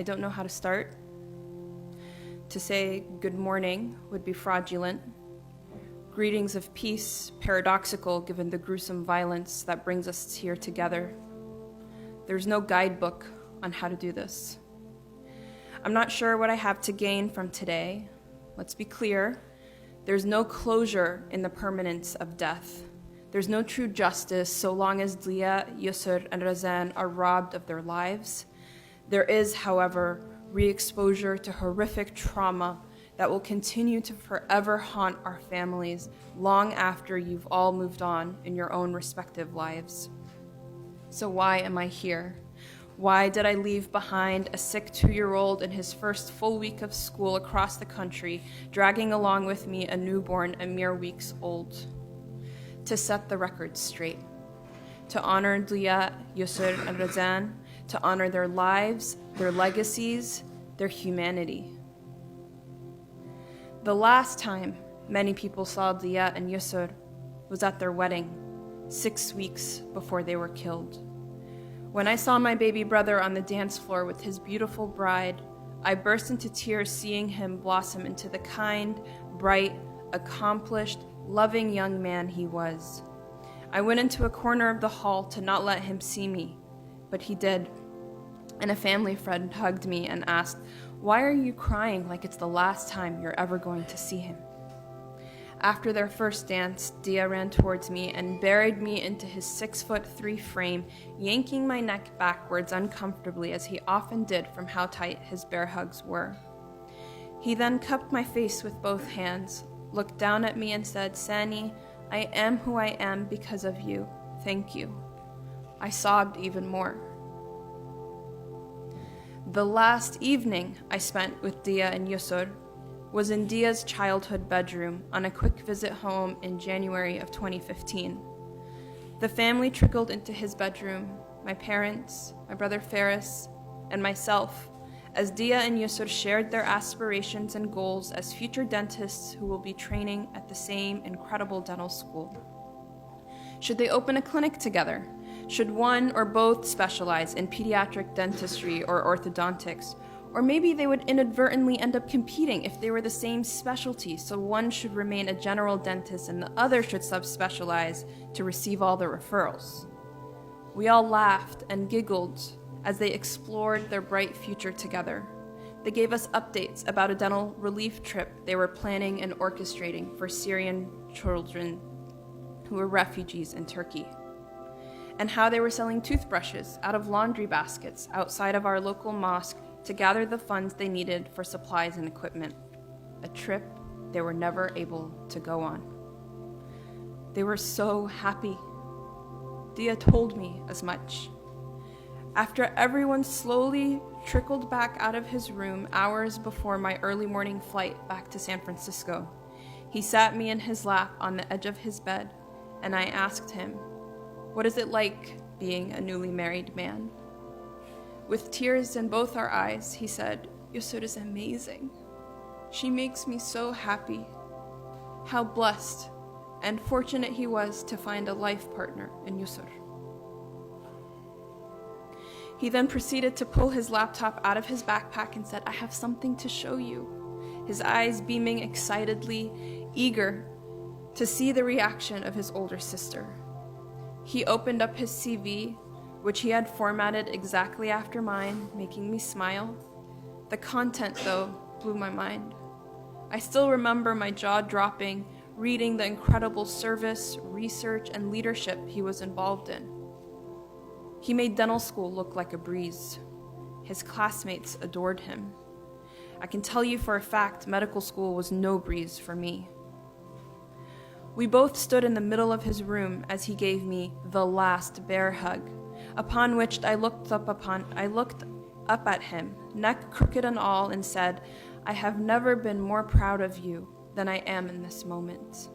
I don't know how to start. To say good morning would be fraudulent. Greetings of peace, paradoxical given the gruesome violence that brings us here together. There's no guidebook on how to do this. I'm not sure what I have to gain from today. Let's be clear. There's no closure in the permanence of death. There's no true justice so long as Dia, Yusur, and Razan are robbed of their lives. There is, however, re-exposure to horrific trauma that will continue to forever haunt our families long after you've all moved on in your own respective lives. So why am I here? Why did I leave behind a sick 2-year-old in his first full week of school across the country, dragging along with me a newborn a mere weeks old? To set the record straight. To honor Dia, Yusur, and Razan, to honor their lives, their legacies, their humanity. The last time many people saw Dia and Yusur was at their wedding, 6 weeks before they were killed. When I saw my baby brother on the dance floor with his beautiful bride, I burst into tears seeing him blossom into the kind, bright, accomplished, loving young man he was. I went into a corner of the hall to not let him see me, but he did. And a family friend hugged me and asked, "Why are you crying like it's the last time you're ever going to see him?" After their first dance, Dia ran towards me and buried me into his 6'3" frame, yanking my neck backwards uncomfortably as he often did from how tight his bear hugs were. He then cupped my face with both hands, looked down at me and said, "Sani, I am who I am because of you. Thank you." I sobbed even more. The last evening I spent with Dia and Yusur was in Dia's childhood bedroom on a quick visit home in January of 2015. The family trickled into his bedroom, my parents, my brother Ferris, and myself, as Dia and Yusur shared their aspirations and goals as future dentists who will be training at the same incredible dental school. Should they open a clinic together? Should one or both specialize in pediatric dentistry or orthodontics? Or maybe they would inadvertently end up competing if they were the same specialty, so one should remain a general dentist and the other should subspecialize to receive all the referrals. We all laughed and giggled as they explored their bright future together. They gave us updates about a dental relief trip they were planning and orchestrating for Syrian children who were refugees in Turkey, and how they were selling toothbrushes out of laundry baskets outside of our local mosque to gather the funds they needed for supplies and equipment, a trip they were never able to go on. They were so happy. Dia told me as much. After everyone slowly trickled back out of his room hours before my early morning flight back to San Francisco, he sat me in his lap on the edge of his bed, and I asked him, "What is it like being a newly married man?" With tears in both our eyes, he said, "Yusur is amazing. She makes me so happy." How blessed and fortunate he was to find a life partner in Yusur. He then proceeded to pull his laptop out of his backpack and said, "I have something to show you," his eyes beaming excitedly, eager to see the reaction of his older sister. He opened up his CV, which he had formatted exactly after mine, making me smile. The content, though, blew my mind. I still remember my jaw dropping, reading the incredible service, research, and leadership he was involved in. He made dental school look like a breeze. His classmates adored him. I can tell you for a fact medical school was no breeze for me. We both stood in the middle of his room as he gave me the last bear hug, upon which I looked up at him, neck crooked and all, and said, "I have never been more proud of you than I am in this moment."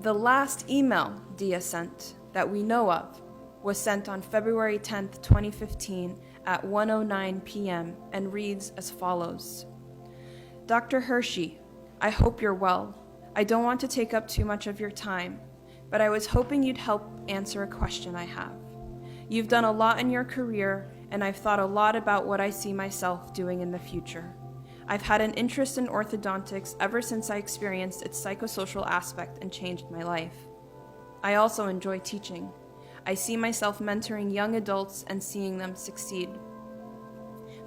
The last email Dia sent that we know of was sent on February 10th, 2015 at 1:09 p.m. and reads as follows. "Dr. Hershey, I hope you're well. I don't want to take up too much of your time, but I was hoping you'd help answer a question I have. You've done a lot in your career, and I've thought a lot about what I see myself doing in the future. I've had an interest in orthodontics ever since I experienced its psychosocial aspect and changed my life. I also enjoy teaching. I see myself mentoring young adults and seeing them succeed.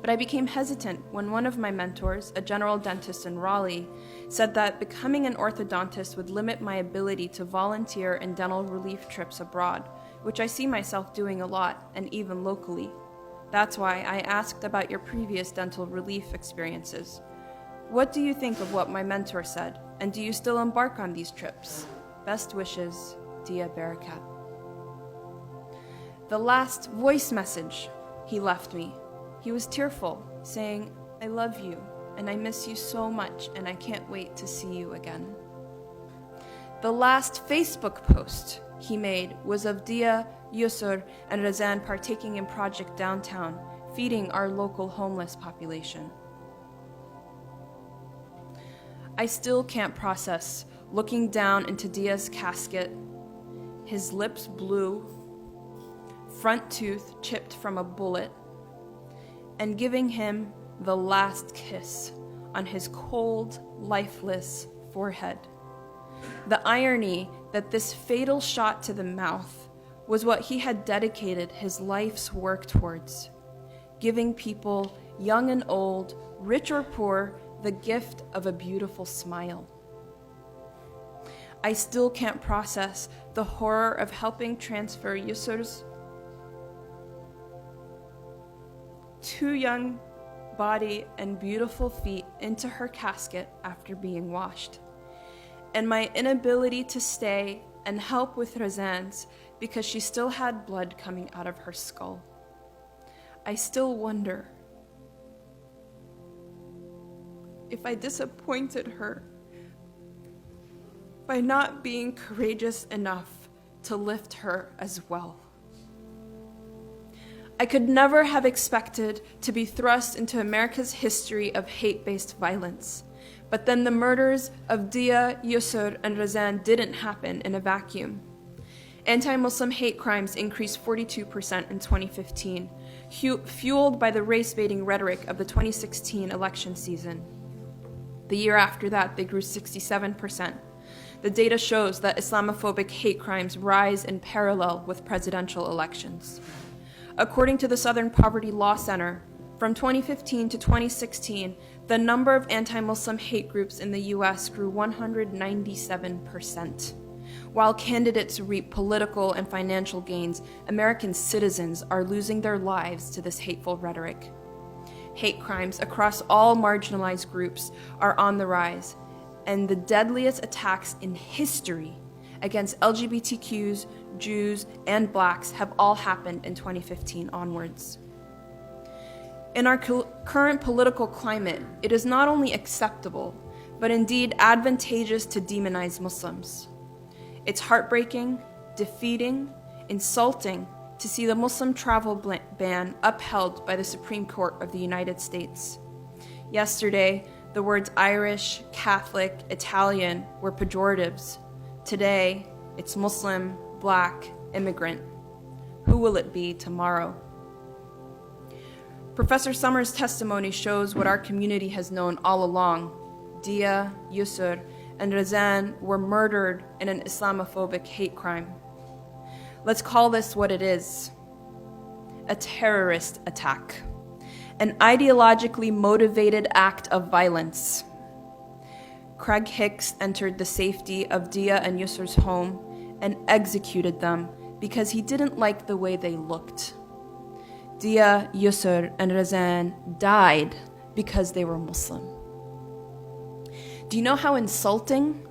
But I became hesitant when one of my mentors, a general dentist in Raleigh, said that becoming an orthodontist would limit my ability to volunteer in dental relief trips abroad, which I see myself doing a lot, and even locally. That's why I asked about your previous dental relief experiences. What do you think of what my mentor said, and do you still embark on these trips? Best wishes, Dia Barakat. The last voice message he left me, he was tearful, saying, "I love you, and I miss you so much, and I can't wait to see you again." The last Facebook post he made was of Dia, Yusur, and Razan partaking in Project Downtown, feeding our local homeless population. I still can't process looking down into Dia's casket, his lips blue, front tooth chipped from a bullet, and giving him the last kiss on his cold, lifeless forehead. The irony that this fatal shot to the mouth was what he had dedicated his life's work towards, giving people, young and old, rich or poor, the gift of a beautiful smile. I still can't process the horror of helping transfer Yusur's two young body and beautiful feet into her casket after being washed, and my inability to stay and help with Razan's because she still had blood coming out of her skull. I still wonder if I disappointed her by not being courageous enough to lift her as well. I could never have expected to be thrust into America's history of hate-based violence. But then the murders of Dia, Yusur, and Razan didn't happen in a vacuum. Anti-Muslim hate crimes increased 42% in 2015, fueled by the race-baiting rhetoric of the 2016 election season. The year after that, they grew 67%. The data shows that Islamophobic hate crimes rise in parallel with presidential elections. According to the Southern Poverty Law Center, from 2015 to 2016, the number of anti-Muslim hate groups in the U.S. grew 197%. While candidates reap political and financial gains, American citizens are losing their lives to this hateful rhetoric. Hate crimes across all marginalized groups are on the rise, and the deadliest attacks in history against LGBTQs, Jews, and Blacks have all happened in 2015 onwards. In our current political climate, it is not only acceptable, but indeed advantageous to demonize Muslims. It's heartbreaking, defeating, insulting to see the Muslim travel ban upheld by the Supreme Court of the United States. Yesterday, the words Irish, Catholic, Italian were pejoratives. Today, it's Muslim, Black, immigrant. Who will it be tomorrow? Professor Summers' testimony shows what our community has known all along. Dia, Yusur, and Razan were murdered in an Islamophobic hate crime. Let's call this what it is: a terrorist attack, an ideologically motivated act of violence. Craig Hicks entered the safety of Dia and Yusur's home and executed them because he didn't like the way they looked. Dia, Yusur, and Razan died because they were Muslim. Do you know how insulting,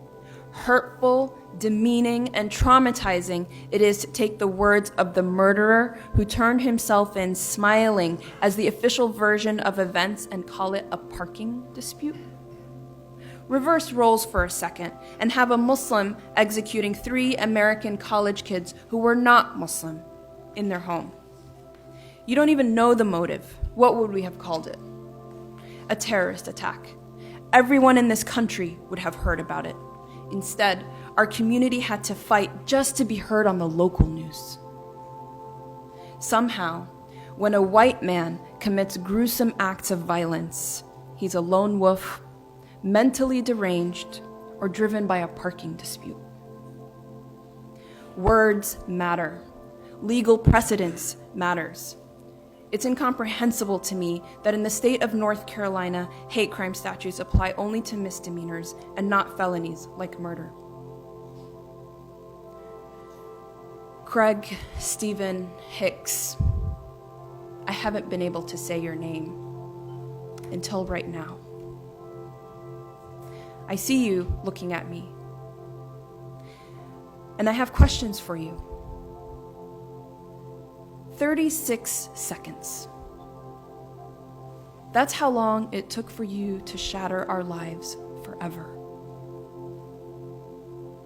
hurtful, demeaning, and traumatizing it is to take the words of the murderer who turned himself in smiling as the official version of events and call it a parking dispute? Reverse roles for a second and have a Muslim executing 3 American college kids who were not Muslim in their home. You don't even know the motive. What would we have called it? A terrorist attack. Everyone in this country would have heard about it. Instead, our community had to fight just to be heard on the local news. Somehow, When a white man commits gruesome acts of violence, he's a lone wolf, mentally deranged, or driven by a parking dispute. Words matter. Legal precedence matters. It's incomprehensible to me that in the state of North Carolina, hate crime statutes apply only to misdemeanors and not felonies like murder. Craig Stephen Hicks, I haven't been able to say your name until right now. I see you looking at me, and I have questions for you. 36 seconds. That's how long it took for you to shatter our lives forever.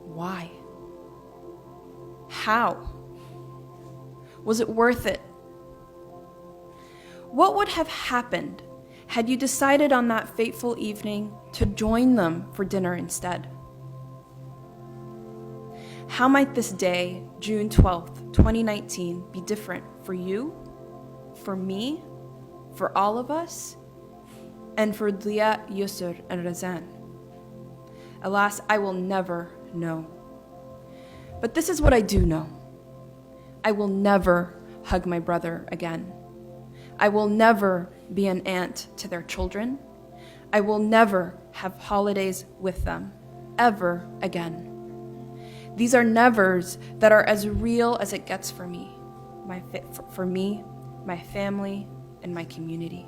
Why? How? Was it worth it? What would have happened had you decided on that fateful evening to join them for dinner instead? How might this day, June 12th, 2019, be different for you, for me, for all of us, and for Dia, Yusur, and Razan? Alas, I will never know. But this is what I do know. I will never hug my brother again. I will never be an aunt to their children. I will never have holidays with them, ever again. These are nevers that are as real as it gets for me, my family, and my community.